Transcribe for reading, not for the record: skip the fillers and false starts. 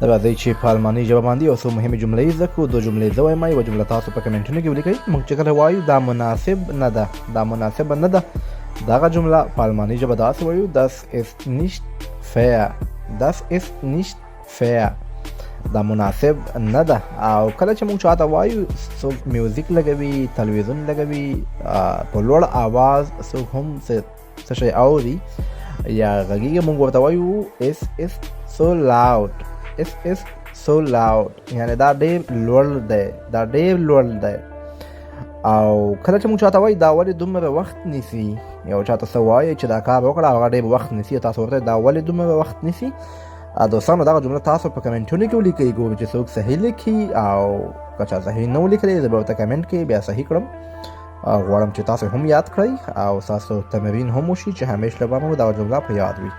راځئ چې په الماني ژبه باندې یو څو مهمې جملې زده کړو. دوه جملې زه وایم، یوه جمله تاسو په کمنټونو کې ولیکئ. موږ چې کله وایو دا مناسب نه ده، دا مناسبه نه ده، دغه جمله په الماني ژبه داسې وایو das ist nicht fair، das ist nicht fair، دا مناسب نه ده. او کله چې موږ چاته وایو څوک میوزیک لګوي، تلویزیون لګوي، په لوړ آواز څوک هم څه شی اوري یا غږیږي، موږ ورته وایو es ist so laut، es ist so laut، یعنی دا ډېر لوړ دی، دا ډېر لوړ دی. او کله چې موږ چاته وایو دا ولې دومره وخت نیسي، یو چاته څه وایي چې دا کار وکړه هغه ډېر وخت نیسي، تاسو ورته دا ولې دومره وخت نیسي. دوستانو دغه جمله تاسو په کمنټونو کې ولیکئ، ګورو چې څوک صحیح لیکي، او که چا صحیح نه ولیکلی زه به ورته کمنټ کې بیا صحیح کړم. غواړم چې تاسو هم یاد کړئ او ستاسو تمرین هم وشي چې همیشه به مو دغه جمله په یاد وي.